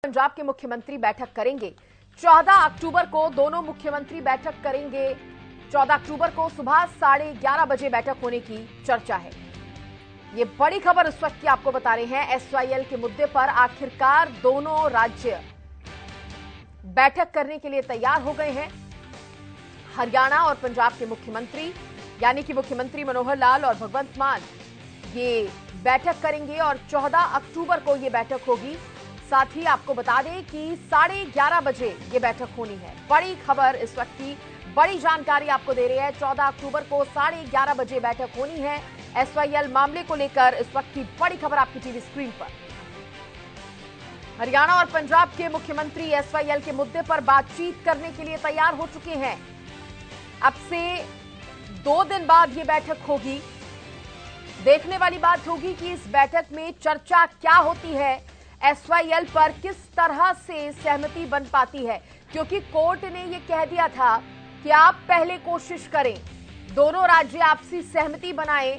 पंजाब के मुख्यमंत्री बैठक करेंगे। 14 अक्टूबर को दोनों मुख्यमंत्री बैठक करेंगे। 14 अक्टूबर को सुबह 11:30 बजे बैठक होने की चर्चा है। ये बड़ी खबर इस वक्त की आपको बता रहे हैं। एसवाईएल के मुद्दे पर आखिरकार दोनों राज्य बैठक करने के लिए तैयार हो गए हैं। हरियाणा और पंजाब के मुख्यमंत्री यानी कि मुख्यमंत्री मनोहर लाल और भगवंत मान ये बैठक करेंगे और 14 अक्टूबर को ये बैठक होगी। साथ ही आपको बता दें कि 11:30 बजे ये बैठक होनी है। बड़ी खबर इस वक्त की, बड़ी जानकारी आपको दे रहे हैं। 14 अक्टूबर को 11:30 बजे बैठक होनी है। एसवाईएल मामले को लेकर इस वक्त की बड़ी खबर आपकी टीवी स्क्रीन पर। हरियाणा और पंजाब के मुख्यमंत्री एसवाईएल के मुद्दे पर बातचीत करने के लिए तैयार हो चुके हैं। अब से 2 दिन बाद ये बैठक होगी। देखने वाली बात होगी कि इस बैठक में चर्चा क्या होती है, एसवाईएल पर किस तरह से सहमति बन पाती है, क्योंकि कोर्ट ने यह कह दिया था कि आप पहले कोशिश करें, दोनों राज्य आपसी सहमति बनाएं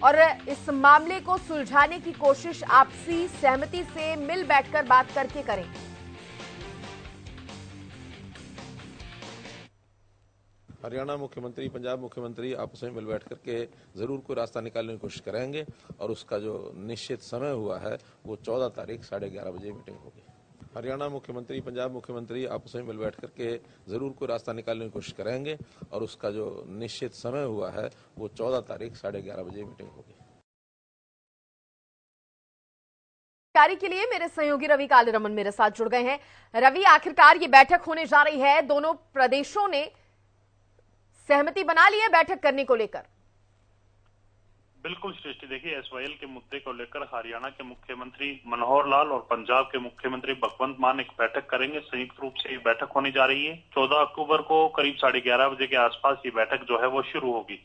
और इस मामले को सुलझाने की कोशिश आपसी सहमति से मिल बैठकर बात करके करें। हरियाणा मुख्यमंत्री, पंजाब मुख्यमंत्री आपस में मिल बैठ करके जरूर कोई रास्ता निकालने की कोशिश करेंगे और उसका जो निश्चित समय हुआ है वो 14 तारीख 11:30 बजे मीटिंग होगी। हरियाणा मुख्यमंत्री, पंजाब मुख्यमंत्री आपस में मिल बैठ करके जरूर कोई रास्ता निकालने की कोशिश करेंगे और उसका जो निश्चित समय हुआ है वो 14 तारीख 11:30 बजे मीटिंग होगी। जानकारी के लिए मेरे सहयोगी रवि कालेरमन मेरे साथ जुड़ गए हैं। रवि, आखिरकार ये बैठक होने जा रही है, दोनों प्रदेशों ने सहमति बना ली है बैठक करने को लेकर। बिल्कुल सृष्टि, देखिए एसवाईएल के मुद्दे को लेकर हरियाणा के मुख्यमंत्री मनोहर लाल और पंजाब के मुख्यमंत्री भगवंत मान एक बैठक करेंगे। संयुक्त रूप से ये बैठक होने जा रही है। 14 अक्टूबर को करीब 11:30 बजे के आसपास ये बैठक जो है वो शुरू होगी।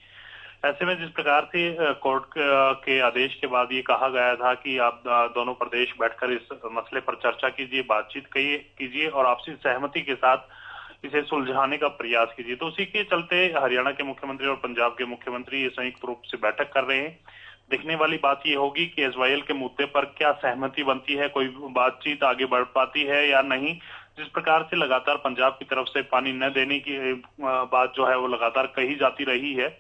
ऐसे में जिस प्रकार से कोर्ट के आदेश के बाद ये कहा गया था कि आप दोनों प्रदेश बैठकर इस मसले पर चर्चा कीजिए, बातचीत कीजिए और आपसी सहमति के साथ इसे सुलझाने का प्रयास कीजिए, तो उसी के चलते हरियाणा के मुख्यमंत्री और पंजाब के मुख्यमंत्री ये संयुक्त रूप से बैठक कर रहे हैं। देखने वाली बात ये होगी कि एसवाईएल के मुद्दे पर क्या सहमति बनती है, कोई बातचीत आगे बढ़ पाती है या नहीं। जिस प्रकार से लगातार पंजाब की तरफ से पानी न देने की बात जो है वो लगातार कही जाती रही है,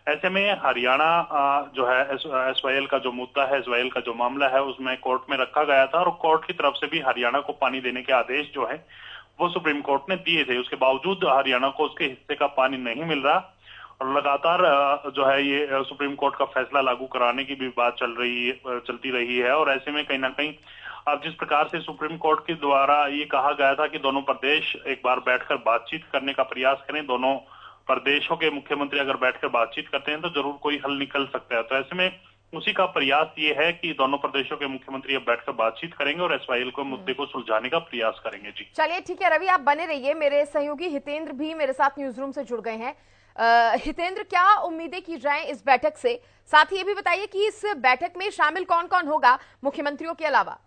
ऐसे में हरियाणा जो है एसवाईएल का जो मुद्दा है, एसवाईएल का जो मामला है उसमें कोर्ट में रखा गया था और कोर्ट की तरफ से भी हरियाणा को पानी देने के आदेश जो है वो सुप्रीम कोर्ट ने दिए थे। उसके बावजूद हरियाणा को उसके हिस्से का पानी नहीं मिल रहा और लगातार जो है ये सुप्रीम कोर्ट का फैसला लागू कराने की भी बात चलती रही है। और ऐसे में कहीं ना कहीं अब जिस प्रकार से सुप्रीम कोर्ट के द्वारा ये कहा गया था कि दोनों प्रदेश एक बार बैठकर बातचीत करने का प्रयास करें, दोनों प्रदेशों के मुख्यमंत्री अगर बैठकर बातचीत करते हैं तो जरूर कोई हल निकल सकता है। तो ऐसे में उसी का प्रयास ये है कि दोनों प्रदेशों के मुख्यमंत्री अब बैठकर बातचीत करेंगे और एसवाईएल को मुद्दे को सुलझाने का प्रयास करेंगे। जी चलिए ठीक है रवि, आप बने रहिए। मेरे सहयोगी हितेंद्र भी मेरे साथ न्यूज रूम से जुड़ गए हैं। हितेंद्र, क्या उम्मीदें की जाएं इस बैठक से? साथ ही ये भी बताइए कि इस बैठक में शामिल कौन कौन होगा मुख्यमंत्रियों के अलावा?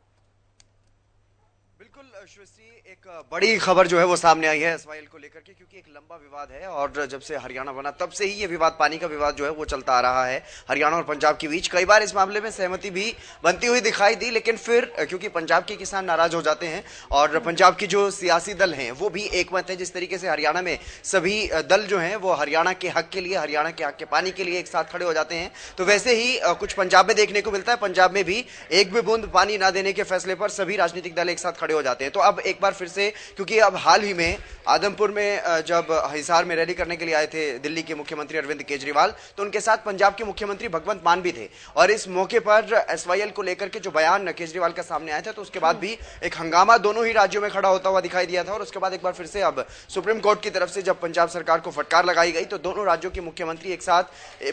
बिल्कुल श्रुति, एक बड़ी खबर जो है वो सामने आई है एसवाईएल को लेकर के, क्योंकि एक लंबा विवाद है और जब से हरियाणा बना तब से ही ये विवाद, पानी का विवाद जो है वो चलता आ रहा है हरियाणा और पंजाब के बीच। कई बार इस मामले में सहमति भी बनती हुई दिखाई दी, लेकिन फिर क्योंकि पंजाब के किसान नाराज हो जाते हैं और पंजाब की जो सियासी दल हैं वो भी एकमत है। जिस तरीके से हरियाणा में सभी दल जो हैं वो हरियाणा के हक के लिए, हरियाणा के हक के पानी के लिए एक साथ खड़े हो जाते हैं, तो वैसे ही कुछ पंजाब में देखने को मिलता है। पंजाब में भी एक भी बूंद पानी ना देने के फैसले पर सभी राजनीतिक दल एक साथ खड़े हो जाते हैं। तो अब एक बार फिर से, क्योंकि अब हाल ही में आदमपुर में जब हिसार में रैली करने के लिए आए थे दिल्ली के मुख्यमंत्री अरविंद केजरीवाल, तो उनके साथ पंजाब के मुख्यमंत्री भगवंत मान भी थे और इस मौके पर एसवाईएल को लेकर के जो बयान केजरीवाल का सामने आया था तो उसके बाद भी एक हंगामा दोनों ही राज्यों में खड़ा होता हुआ दिखाई दिया था। और उसके बाद एक बार फिर से अब सुप्रीम कोर्ट की तरफ से जब पंजाब सरकार को फटकार लगाई गई तो दोनों राज्यों के मुख्यमंत्री एक साथ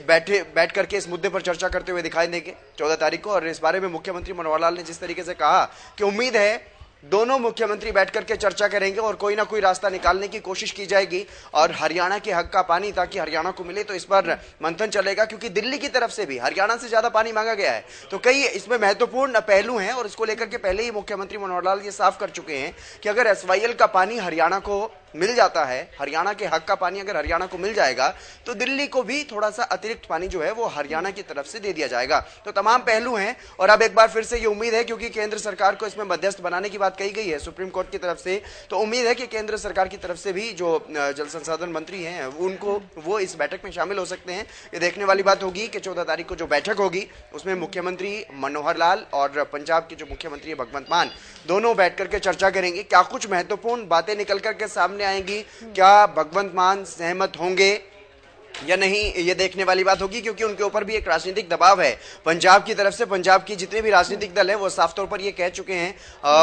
बैठ करके इस मुद्दे पर चर्चा करते हुए दिखाई देंगे 14 तारीख को। और इस बारे में मुख्यमंत्री मनोहर लाल ने जिस तरीके से कहा कि उम्मीद है दोनों मुख्यमंत्री बैठ करके चर्चा करेंगे और कोई ना कोई रास्ता निकालने की कोशिश की जाएगी और हरियाणा के हक का पानी ताकि हरियाणा को मिले, तो इस पर मंथन चलेगा। क्योंकि दिल्ली की तरफ से भी हरियाणा से ज्यादा पानी मांगा गया है, तो कई इसमें महत्वपूर्ण पहलू हैं और इसको लेकर के पहले ही मुख्यमंत्री मनोहर लाल ये साफ कर चुके हैं कि अगर एसवाईएल का पानी हरियाणा को मिल जाता है, हरियाणा के हक का पानी अगर हरियाणा को मिल जाएगा तो दिल्ली को भी थोड़ा सा अतिरिक्त पानी जो है वो हरियाणा की तरफ से दे दिया जाएगा। तो तमाम पहलू हैं और अब एक बार फिर से ये उम्मीद है, क्योंकि केंद्र सरकार को इसमें मध्यस्थ बनाने की बात कही गई है सुप्रीम कोर्ट की तरफ से, तो उम्मीद है कि केंद्र सरकार की तरफ से भी जो जल संसाधन मंत्री हैं उनको वो इस बैठक में शामिल हो सकते हैं। ये देखने वाली बात होगी कि 14 तारीख को जो बैठक होगी उसमें मुख्यमंत्री मनोहर लाल और पंजाब के जो मुख्यमंत्री है भगवंत मान दोनों बैठ करके चर्चा करेंगे। क्या कुछ महत्वपूर्ण बातें निकल करके सामने आएंगी, क्या भगवंत मान सहमत होंगे या नहीं, ये देखने वाली बात होगी, क्योंकि उनके ऊपर भी एक राजनीतिक दबाव है पंजाब की तरफ से। पंजाब की जितने भी राजनीतिक दल है वो साफ तौर पर ये कह चुके हैं,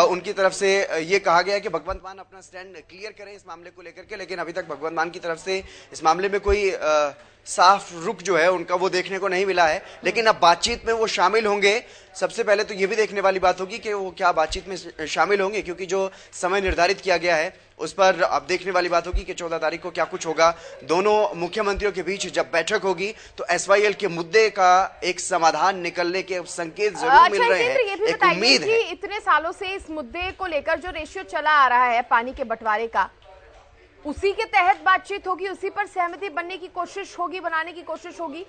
उनकी तरफ से ये कहा गया है कि भगवंत मान अपना स्टैंड क्लियर करें इस मामले को लेकर के, लेकिन अभी तक भगवंत मान की तरफ से इस मामले में कोई साफ रुख जो है उनका वो देखने को नहीं मिला है। लेकिन अब बातचीत में वो शामिल होंगे। सबसे पहले तो ये भी देखने वाली बात होगी कि वो क्या बातचीत में शामिल होंगे, क्योंकि जो समय निर्धारित किया गया है उस पर अब देखने वाली बात होगी कि 14 तारीख को क्या कुछ होगा। दोनों मुख्यमंत्रियों के बीच जब बैठक होगी तो एसवाईएल के मुद्दे का एक समाधान निकलने के संकेत जरूर मिल रहे हैं। ये भी एक उम्मीद है इतने सालों से इस मुद्दे को लेकर जो रेशियो चला आ रहा है पानी के बंटवारे का, उसी के तहत बातचीत होगी, उसी पर सहमति बनने की कोशिश होगी, बनाने की कोशिश होगी,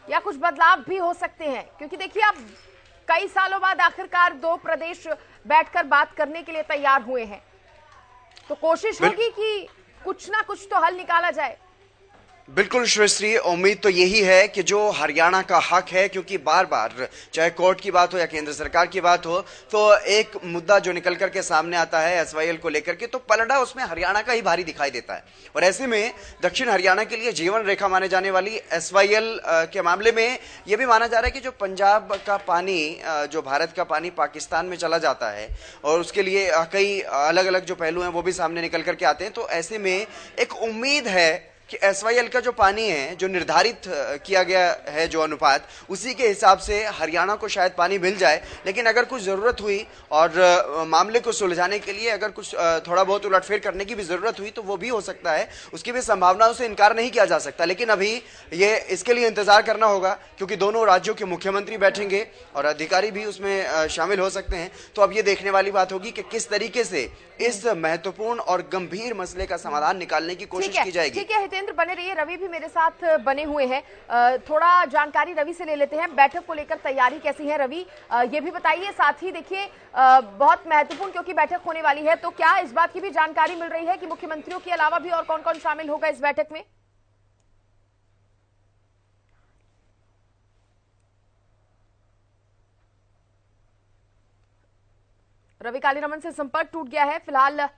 या कुछ बदलाव भी हो सकते हैं? क्योंकि देखिए अब कई सालों बाद आखिरकार दो प्रदेश बैठकर बात करने के लिए तैयार हुए हैं, तो कोशिश होगी कि कुछ ना कुछ तो हल निकाला जाए। बिल्कुल श्रेष्ठी, उम्मीद तो यही है कि जो हरियाणा का हक है, क्योंकि बार बार चाहे कोर्ट की बात हो या केंद्र सरकार की बात हो, तो एक मुद्दा जो निकल करके सामने आता है एसवाईएल को लेकर के, तो पलड़ा उसमें हरियाणा का ही भारी दिखाई देता है। और ऐसे में दक्षिण हरियाणा के लिए जीवन रेखा माने जाने वाली एसवाईएल के मामले में यह भी माना जा रहा है कि जो पंजाब का पानी, जो भारत का पानी पाकिस्तान में चला जाता है और उसके लिए कई अलग अलग जो पहलू हैं वो भी सामने निकल करके आते हैं। तो ऐसे में एक उम्मीद है कि एसवाईएल का जो पानी है, जो निर्धारित किया गया है जो अनुपात, उसी के हिसाब से हरियाणा को शायद पानी मिल जाए। लेकिन अगर कुछ ज़रूरत हुई और मामले को सुलझाने के लिए अगर कुछ थोड़ा बहुत उलटफेर करने की भी ज़रूरत हुई तो वो भी हो सकता है, उसकी भी संभावनाओं से इनकार नहीं किया जा सकता। लेकिन अभी ये इसके लिए इंतज़ार करना होगा, क्योंकि दोनों राज्यों के मुख्यमंत्री बैठेंगे और अधिकारी भी उसमें शामिल हो सकते हैं। तो अब ये देखने वाली बात होगी कि किस तरीके से इस महत्वपूर्ण और गंभीर मसले का समाधान निकालने की कोशिश की जाएगी। ठीक है हितेंद्र, बने रहिए। रवि भी मेरे साथ बने हुए हैं, थोड़ा जानकारी रवि से ले लेते हैं। बैठक को लेकर तैयारी कैसी है रवि, ये भी बताइए। साथ ही देखिए बहुत महत्वपूर्ण क्योंकि बैठक होने वाली है, तो क्या इस बात की भी जानकारी मिल रही है कि मुख्यमंत्रियों के अलावा भी और कौन कौन शामिल होगा इस बैठक में? रवि कालीरमन से संपर्क टूट गया है फिलहाल।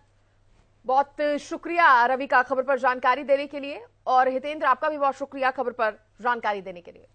बहुत शुक्रिया रवि का खबर पर जानकारी देने के लिए, और हितेंद्र आपका भी बहुत शुक्रिया खबर पर जानकारी देने के लिए।